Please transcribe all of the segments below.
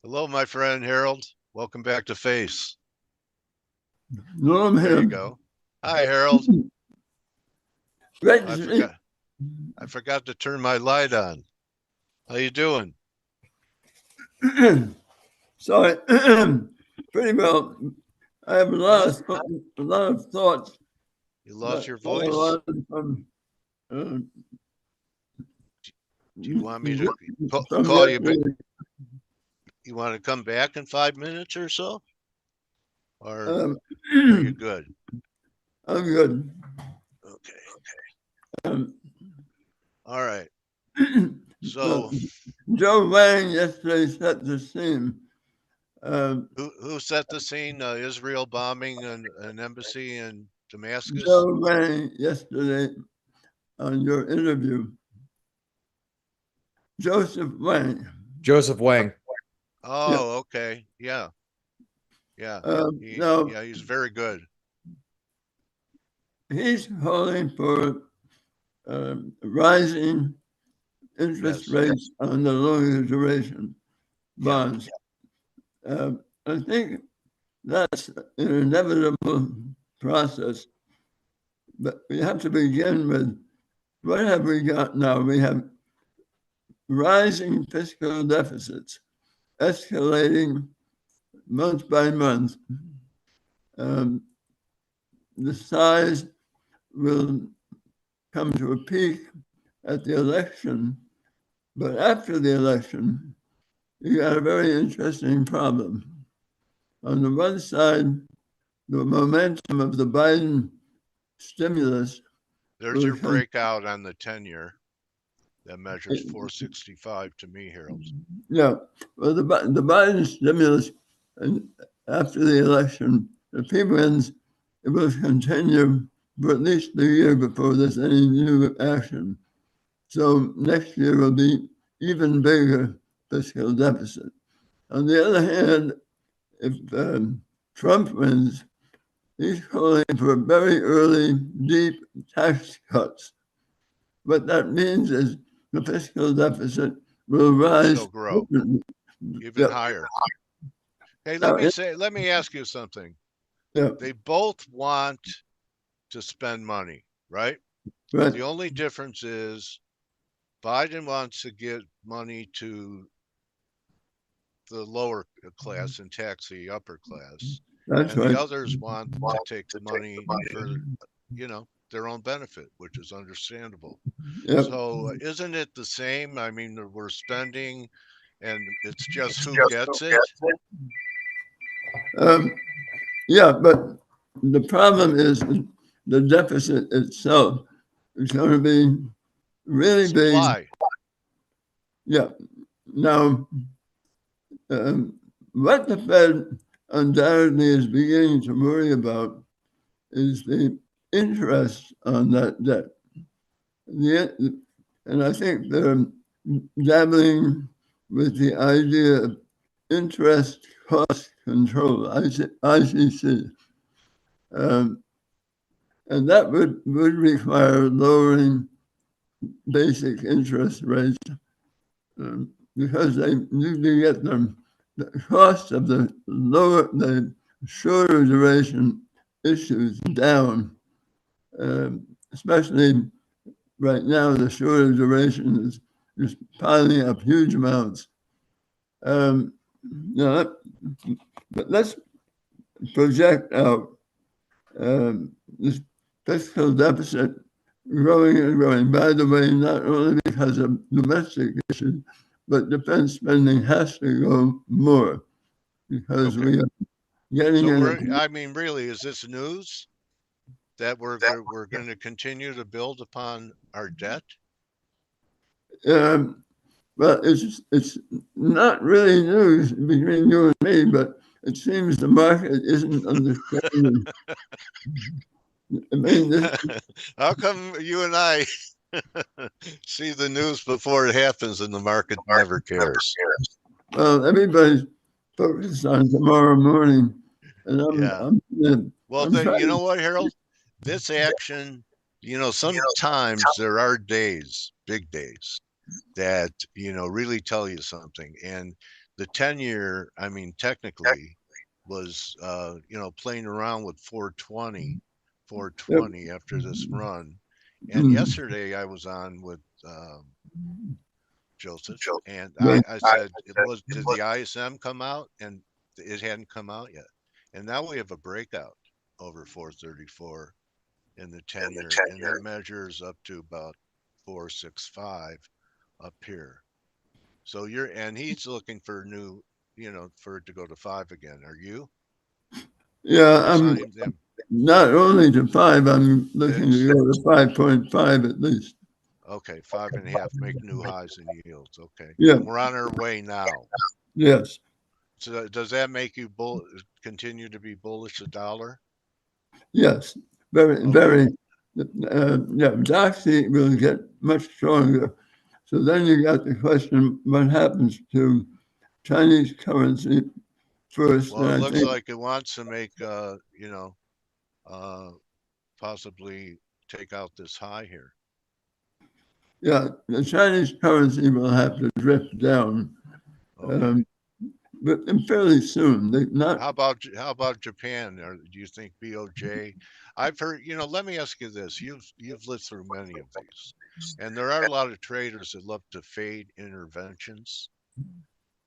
Hello, my friend Harold. Welcome back to Face. No, I'm There you here. go. Hi, Harold. Great I to see forgot I forgot to turn my light on. How you doing? you. Sorry. Pretty well. I have Huh? a lot of thoughts You lost that your all voice? arise uh, Do you want me to from call you back? yesterday. You want to come back in 5 minutes or so? Or Um, are you good? I'm good. Okay. Um, All right. but So Joe Wang yesterday set the scene. Um, who set the scene? Israel bombing an embassy in Damascus? Joe Wang yesterday on your interview. Joseph Wang. Joseph Wang. Yeah. Oh, okay. Yeah. Yeah. Now, He's very good. he's calling for rising interest Yes. rates on the longer duration Yeah. bonds. I think that's an inevitable process, but we have to begin with what have we got now? We have rising fiscal deficits, escalating month by month. Um, the size will come to a peak at the election, but after the election, you got a very interesting problem. On the one side, the momentum of the Biden stimulus There's will your continue. breakout on the 10-year. That measures 465 to me, Harold. Yeah, well, the Biden stimulus, and after the election, if he wins, it will continue for at least a year before there's any new action. So next year will be even bigger fiscal deficit. On the other hand, if Trump wins, he's calling for very early, deep tax cuts. What that means is the fiscal deficit will Will still rise. grow even Yeah. higher. Hey, Now, let me ask you something. yeah, They both want to spend money, right? right. The only difference is Biden wants to get money to the lower class and tax the upper class, That's and the right. others want to take the money for, their own benefit, which is understandable. Yep. So isn't it the same? I mean, we're spending and it's just who gets it. Um, yeah, but the problem is the deficit itself is going to be really big. Supply. Yeah. Now, um, what the Fed undoubtedly is beginning to worry about is the interest on that debt. And I think they're dabbling with the idea of interest cost control, ICC. Um, and that would require lowering basic interest rates because they need to get the cost of the shorter duration issues down, especially right now, the shorter duration is piling up huge amounts. Um, you know, but let's project out this fiscal deficit growing and growing. By the way, not only because of domestic issues, but defense spending has to go more because Okay. we are getting So in. I mean, really, is this news that we're going to continue to build upon our debt? Um, Well, it's not really news between you and me, but it seems the market isn't understanding. I mean, How come you and I see the news before it happens and the market never cares? well, everybody's focused on tomorrow morning, and Yeah. Well, I'm you know trying. what, Harold? This action, sometimes there are days, big days, that, really tell you something. And the 10-year, I mean, technically was, playing around with 420, Yep. 420 after this run. And Mm. yesterday I was on with Joseph, and But I said, did the ISM come out? And it hadn't come out yet. And now we have a breakout over 434 in the 10-year, and it measures up to about 465 up here. So and he's looking for new, for it to go to 5 again. Are you? yeah, The I'm same, not only to 5, I'm looking to six. go to 5.5 at least. Okay, 5.5, make new highs in yields. Okay. Yeah, And we're on our way now. yes, So does that make you continue to be bullish the dollar? yes. Very, Okay. very, yeah, Doxy will get much stronger. So then you got the question, what happens to Chinese currency first? Well, And it I looks think, like it wants to make, uh, possibly take out this high here. yeah, the Chinese currency will have to drift down, Okay. but fairly soon. They not, How about Japan? Or do you think BOJ? I've heard. Let me ask you this: you've lived through many of these, and there are a lot of traders that love to fade interventions.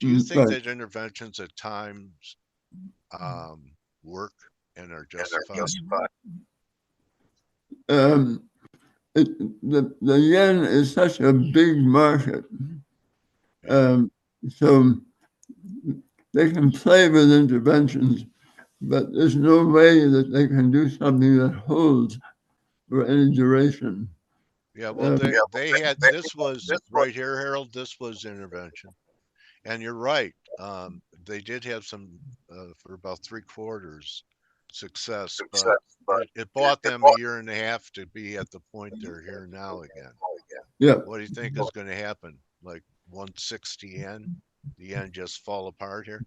Do you think right. that interventions at times work and are justified? Um, the yen is such a big market, Yeah. um, so they can play with interventions, but there's no way that they can do something that holds for any duration. Yeah. Well, Um, they had this was right here, Harold. This was intervention, and you're right. They did have some for about 3 quarters success, but it bought them a year and a half to be at the point they're here now again. yeah, What do you think is going to happen? Like 160 yen? The yen just fall apart here?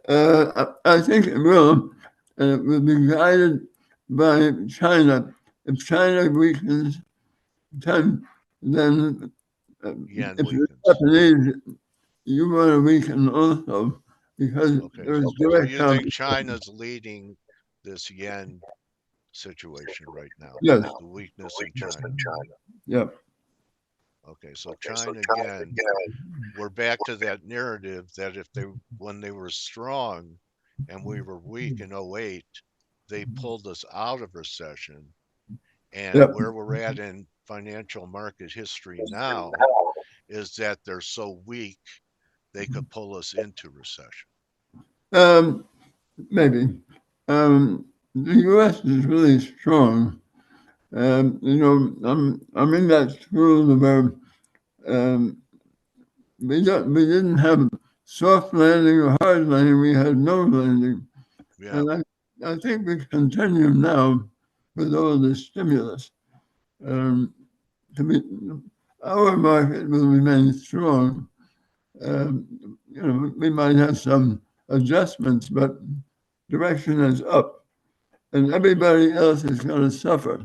I think it will, and it will be guided by China. If China weakens, then Yen if the weakens. Japanese, you want to weaken also because Okay. there is So direct you think competition. China's leading this yen situation right now? Yes, The weakness in China. yeah. Okay. So China again, we're back to that narrative that when they were strong and we were weak in '08, they pulled us out of recession. And Yep. where we're at in financial market history now is that they're so weak they could pull us into recession. Um, maybe. The U.S. is really strong. I'm in that school where um, we didn't have soft landing or hard landing. We had no landing, Yeah. and I think we continue now with all the stimulus. Um, to be, our market will remain strong. We might have some adjustments, but direction is up, and everybody else is going to suffer.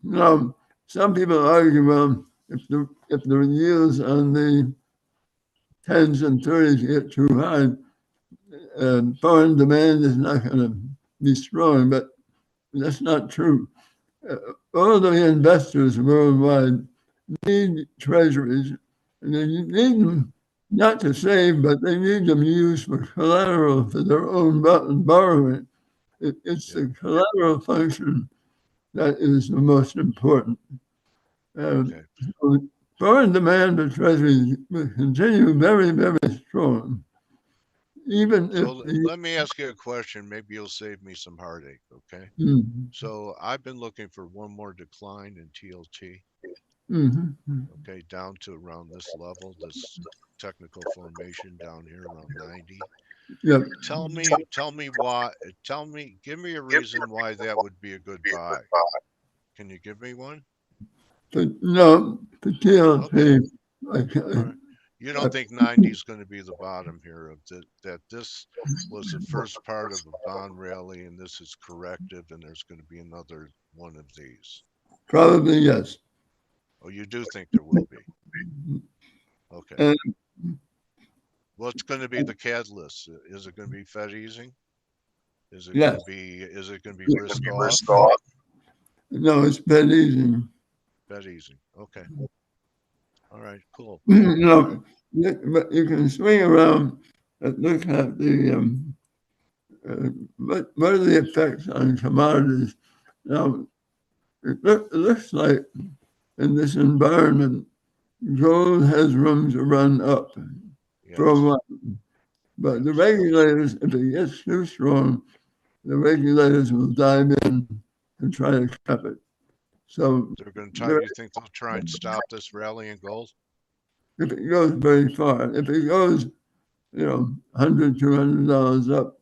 Now, some people argue, well, if the yields on the tens and thirties get too high, foreign demand is not going to be strong, but that's not true. Uh, all the investors worldwide need treasuries, and they need them not to save, but they need them used for collateral for their own borrowing. It's Yeah. the collateral function that is the most important. Um, Okay. so foreign demand for treasuries will continue very, very strong, even if So the let me ask you a question. Maybe you'll save me some heartache. Okay. mm, So I've been looking for one more decline in TLT. mhm, Okay. Down to around this level, this technical formation down here around 90. yep. Tell me why, give me a reason why that would be a good buy. Can you give me one? But no, the Okay. TLT, All right. You don't think 90 is going to be the bottom here of that this was the first part of a bond rally and this is corrective and there's going to be another one of these. probably yes. Oh, you do think there will be. Okay. And What's going to be the catalyst? Is it going to be Fed easing? Is it Yes. going to be risk off? No, it's Fed easing. Fed easing. Okay. All right. Cool. But you can swing around and look at the what are the effects on commodities. Now, it looks like in this environment, gold has room to run up for a Yes. while. But the Yes. regulators, if it gets too strong, the regulators will dive in and try to cap it. So They're going to try. You think they'll try and stop this rally in gold? if it goes very far, if it goes, $100, $200 up,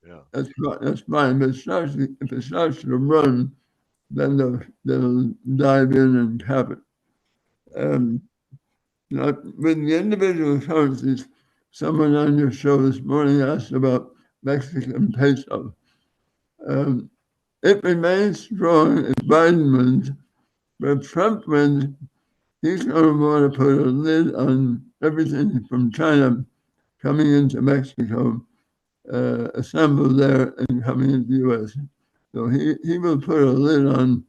Yeah. that's fine. But if it starts to run, then they'll dive in and cap it. With the individual currencies, someone on your show this morning asked about Mexican peso. It remains strong if Biden wins, but if Trump wins, he's going to want to put a lid on everything from China coming into Mexico, assembled there, and coming into the U.S. So he will put a lid on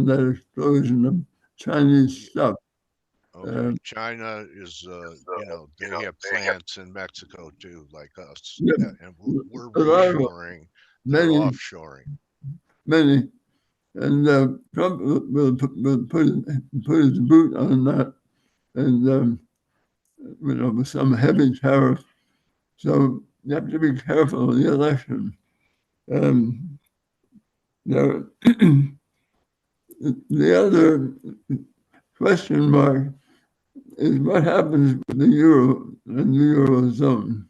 that explosion of Chinese stuff. Okay. China is, they have plants in Mexico too, like us, Yeah, and we're a lot of reshoring. They're many, offshoring. many, and Trump will put his boot on that, and with some heavy tariff. So you have to be careful in the election. There, the other question mark is what happens with the euro and the eurozone.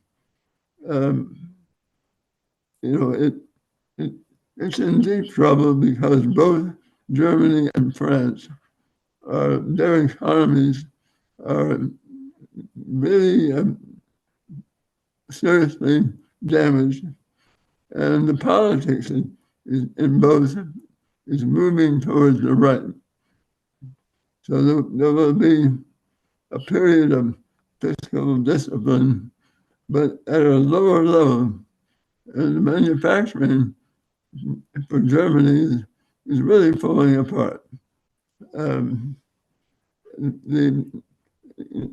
It's in deep trouble because both Germany and France, their economies are really seriously damaged, and the politics in both is moving towards the right. So there will be a period of fiscal discipline, but at a lower level. And the manufacturing for Germany is really falling apart. The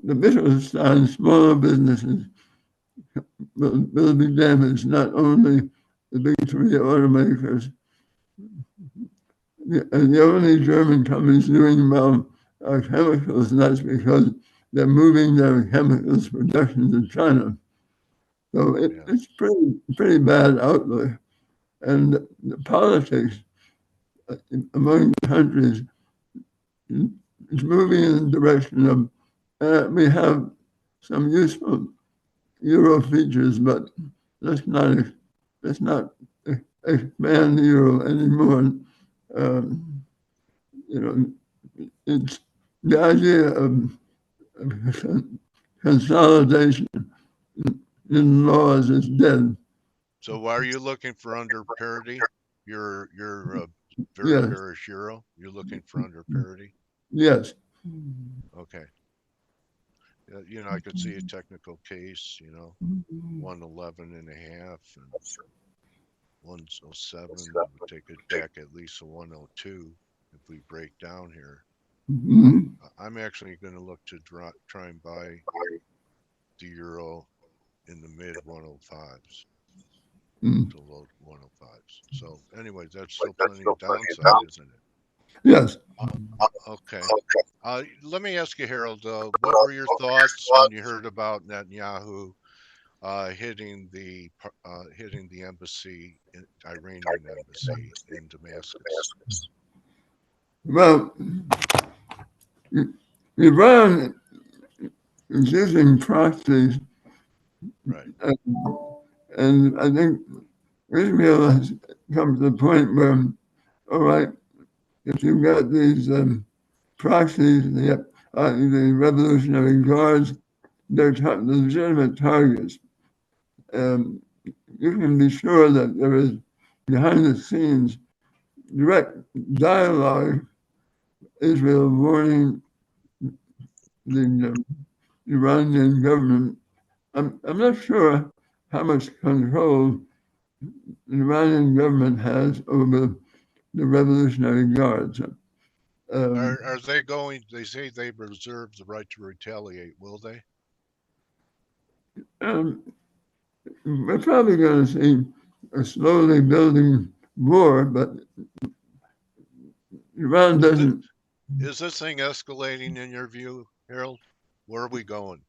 Mittelstand smaller businesses will be damaged, not only the big three automakers. And the only German companies doing well are chemicals, and that's because they're moving their chemicals production to China. So it's pretty bad outlook. And the politics among the countries is moving in the direction of we have some useful euro features, but let's not expand the euro anymore. It's the idea of consolidation in laws is dead. So why are you looking for under parity? You're very Yes, bearish euro. You're looking for under parity. yes. Okay. I could see a technical case. 111 and a half and 107 would take it back at least to 102 if we break down here. Mhm. I'm actually going to look to try and buy the euro in the mid 105s Mm. to low 105s. So anyway, that's still plenty of downside, isn't it? Yes. Okay. Let me ask you, Harold, what were your thoughts when you heard about Netanyahu hitting the embassy, Iranian embassy in Damascus? Well, Iran is using proxies, Right. and I think Israel has come to the point where, all right, if you've got these proxies, the Revolutionary Guards, they're legitimate targets. Um, you can be sure that there is behind the scenes direct dialogue, Israel warning the Iranian government I'm not sure how much control the Iranian government has over the Revolutionary Guards. Are they going? They say they reserve the right to retaliate. Will they? Um, we're probably going to see a slowly building war, but Iran Is it doesn't. is this thing escalating in your view, Harold? Where are we going?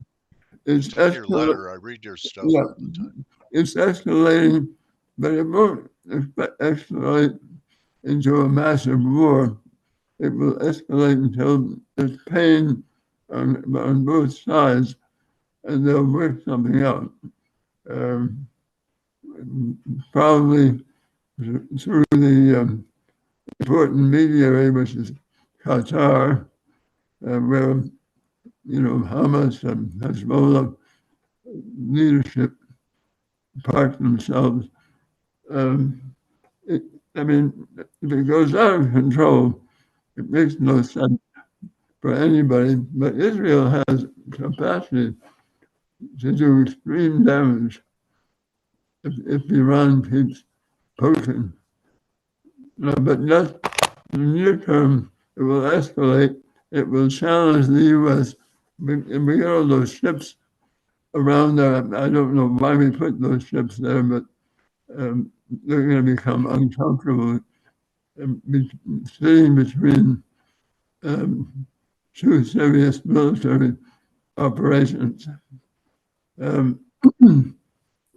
It's Just in your escalating. letter, I read your stuff Yeah, all the time. it's escalating, but it won't escalate into a massive war. It will escalate until there's pain on both sides, and they'll work something out. Um, Probably through the important mediator, which is Qatar, where Hamas and Hezbollah leadership park themselves. Um, it, I mean, if it goes out of control, it makes no sense for anybody. But Israel has capacity to do extreme damage if Iran keeps poking. But just in the near term, it will escalate. It will challenge the U.S. We got all those ships around there. I don't know why we put those ships there, but they're going to become uncomfortable sitting between um, two serious military operations. Um,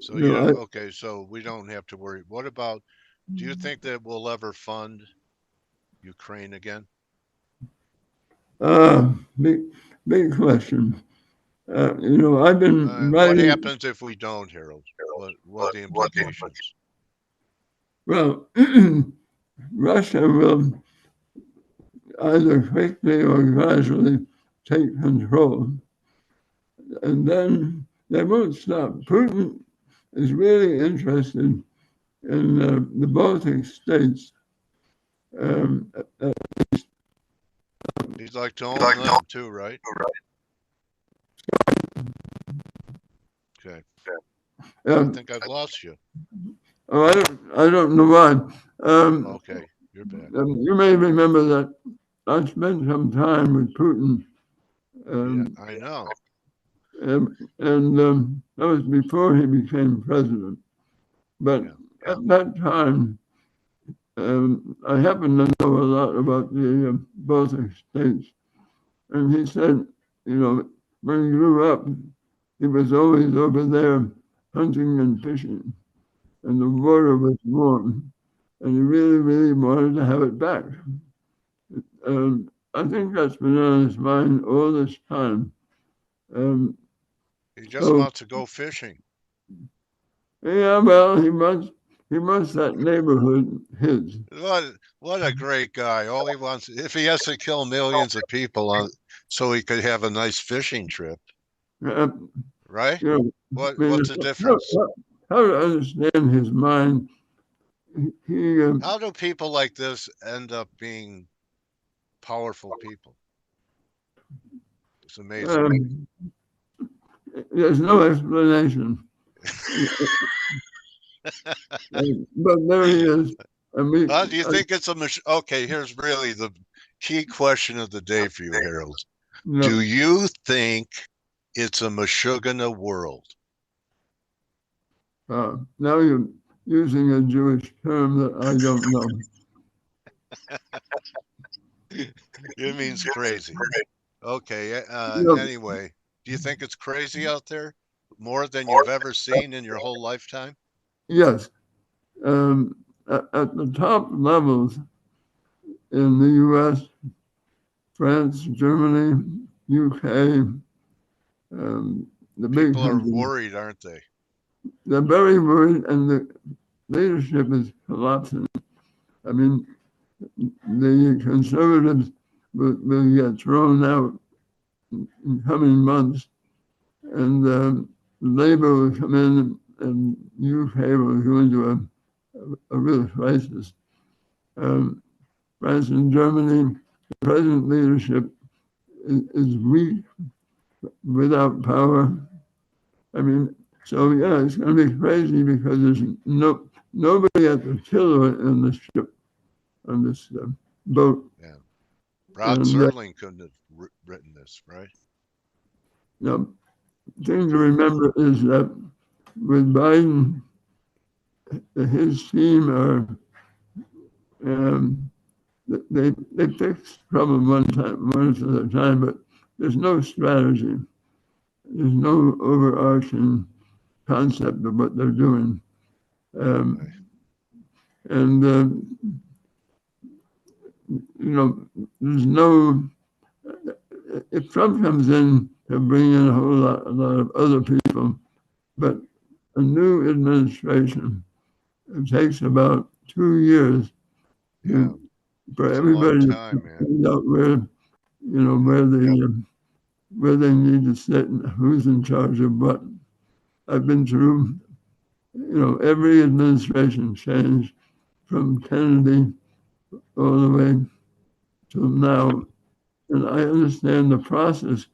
So okay, so we don't have to worry. What about, do you think that we'll ever fund Ukraine again? big, big question. I've been What writing. happens if we don't, Harold? What the implications? Well, Russia will either quickly or gradually take control, and then they won't stop. Putin is really interested in the Baltic states. Um, uh, He'd like to own them too, right? Okay. I um, think I've lost you. oh, I don't know why. Okay, you're back. You may remember that I spent some time with Putin, Yeah, um, I know. and that was before he became president. But Yeah. at that time, I happen to know a lot about the Baltic states. And he said, when he grew up, he was always over there hunting and fishing, and the water was warm, and he really, really wanted to have it back. I think that's been on his mind all this time. Um, He just so wants to go fishing. yeah, well, he wants that neighborhood his. What a great guy. All he wants, if he has to kill millions of people so he could have a nice fishing trip, Uh, right? you know, I mean, What's the how, difference? how to understand his mind? He How do people like this end up being powerful people? It's amazing to me. um, there's no explanation. But there he is. I mean, Do you think it's a okay, here's really the key question of the day for you, Harold. Do no, you think it's a Meshuggah world? now you're using a Jewish term that I don't know. It means crazy. Okay. No, Anyway, do you think it's crazy out there? More than you've ever seen in your whole lifetime? yes, at the top levels in the U.S., France, Germany, UK, the big People are countries, worried, aren't they? they're very worried, and the leadership is collapsing. I mean, the conservatives will get thrown out in coming months, and Labour will come in, and UK will go into a real crisis. Um, France and Germany, the present leadership is weak, without power, I mean, so yeah, it's going to be crazy because there's nobody at the tiller in the ship on this boat. Yeah. Rod And Serling couldn't have written this, right? the thing to remember is that with Biden, his team are they fix trouble one at a time, but there's no strategy. There's no overarching concept of what they're doing. Okay. And there's no. If Trump comes in, he'll bring in a lot of other people, but a new administration, it takes about 2 years Yeah. for It's a long everybody to time, man. find out where they need to sit and who's in charge of what. I've been through, every administration changed from Kennedy all the way till now, and I understand the process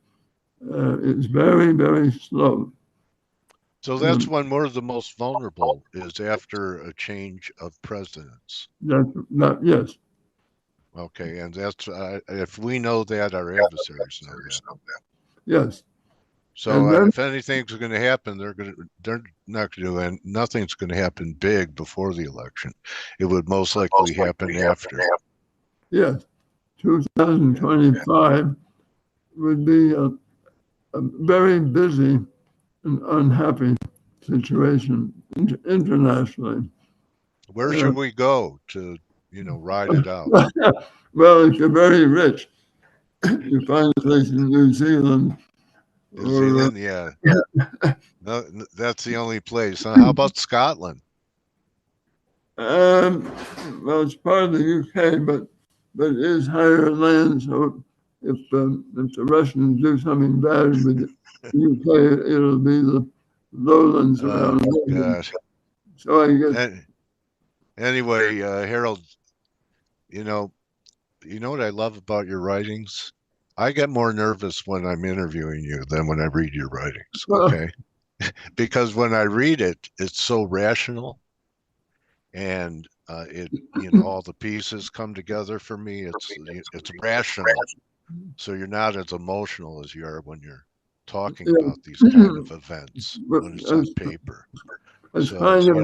is very, very slow. So that's when we're the most vulnerable, is after a change of presidents. Yes. Okay, and that's if we know that, our adversaries know that. Yes. So And then, if anything's going to happen, they're not going to do, and nothing's going to happen big before the election. It would most likely happen after. yes, 2025 would be a very busy and unhappy situation internationally. Where should we go to, ride it out? Well, if you're very rich, you find a place in New Zealand. New Zealand, yeah. No, that's the only place. How about Scotland? Well, it's part of the UK, but it is higher land. So if the Russians do something bad with the UK, it'll be the lowlands around. Gosh. So I guess. Anyway, Harold, you know what I love about your writings? I get more nervous when I'm interviewing you than when I read your writings. Okay. Because when I read it, it's so rational, and all the pieces come together for me. It's rational, so you're not as emotional as you are when you're talking about these kind of events when it's on paper. It's So kind of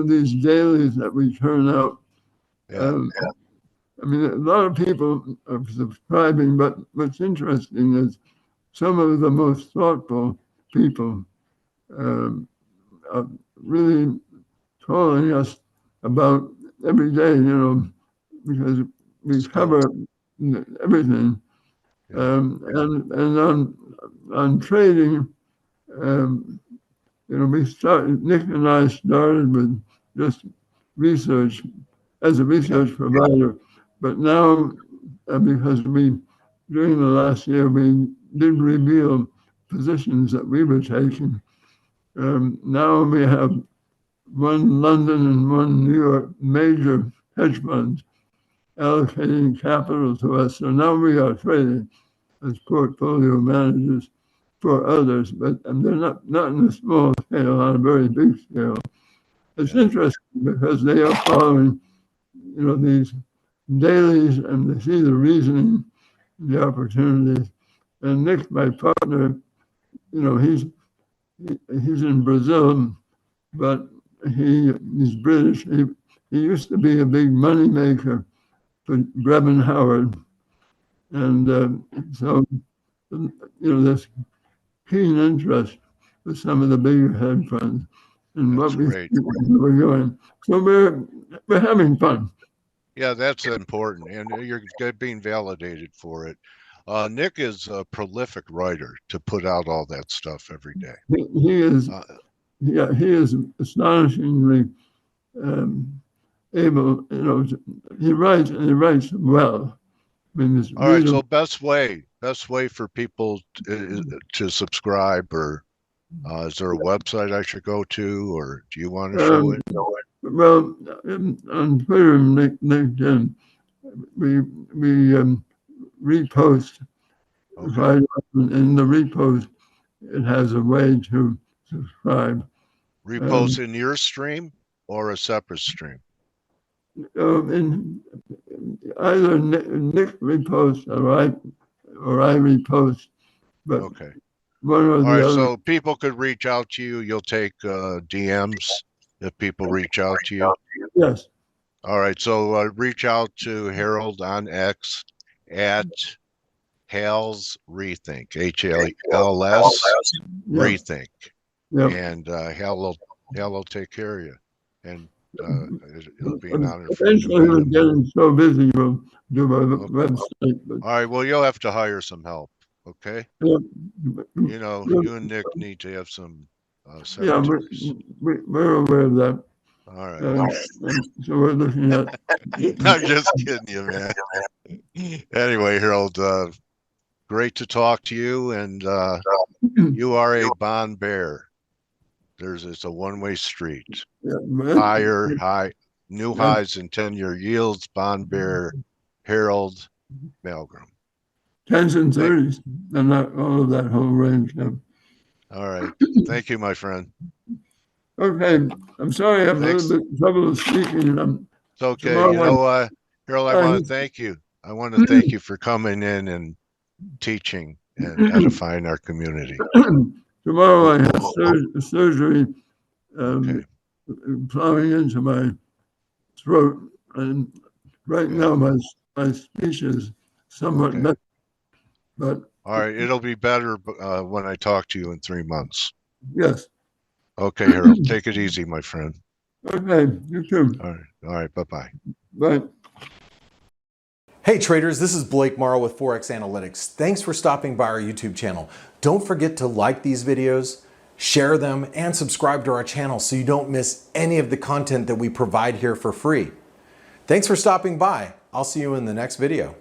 these dailies that we turn out. yeah, I mean, a lot of people are subscribing, but what's interesting is some of the most thoughtful people are really calling us about every day, because we cover everything. yeah. And on trading, Nick and I started with just research as a research provider, but now because during the last year, we did reveal positions that we were taking. Now we have one London and one New York major hedge funds allocating capital to us. So now we are trading as portfolio managers for others, but they're not in a small scale, on a very big scale. It's interesting because they are following, these dailies, and they see the reasoning, the opportunities. And Nick, my partner, he's in Brazil, but he's British. He used to be a big money maker for Brevin Howard, and so there's keen interest with some of the bigger hedge funds and That's what great. we're doing. So we're having fun. Yeah, that's important, and you're being validated for it. Nick is a prolific writer to put out all that stuff every day. He is, he is astonishingly able. He writes, and he writes well. I mean, all right, so best way for people to subscribe, or is there a website I should go to, or do you want to show it? Well, on Twitter and LinkedIn, we repost. Okay. And the repost it has a way to subscribe. Repost in your stream or a separate stream? In either Nick reposts or I repost, but Okay. one or All the right, other. so people could reach out to you. You'll take DMs if people reach out to you. Yes. All right, so reach out to Harald on X at Hal's Rethink, HALS Yeah. Rethink, Yeah. and Hal will take care of you, and it'll be an honor for you to Eventually, meet we're him. getting so busy, we'll do my Okay. website. But, All right, well, you'll have to hire some help, okay? yeah, You know, you and Nick need to have some yeah, secretaries. we're aware of that. All right. So we're looking at. I'm just kidding you, man. Anyway, Harold, great to talk to you, and you are a bond bear. It's a one-way street. New highs in 10-year yields, bond bear, Harald Malmgren. 10s and 30s, and not all of that whole range. Yeah. All right. Thank you, my friend. Okay. I'm sorry I have a little bit of trouble speaking. It's okay. You know, Harold, I want to thank you. I want to thank you for coming in and teaching and edifying our community. Tomorrow I have surgery Okay. plowing into my throat, and right now my speech is somewhat better. But all right, it'll be better when I talk to you in 3 months. Yes. Okay, Harold, take it easy, my friend. Okay, you too. All right, bye-bye. Bye. Hey traders, this is Blake Morrow with Forex Analytics. Thanks for stopping by our YouTube channel. Don't forget to like these videos, share them, and subscribe to our channel so you don't miss any of the content that we provide here for free. Thanks for stopping by. I'll see you in the next video.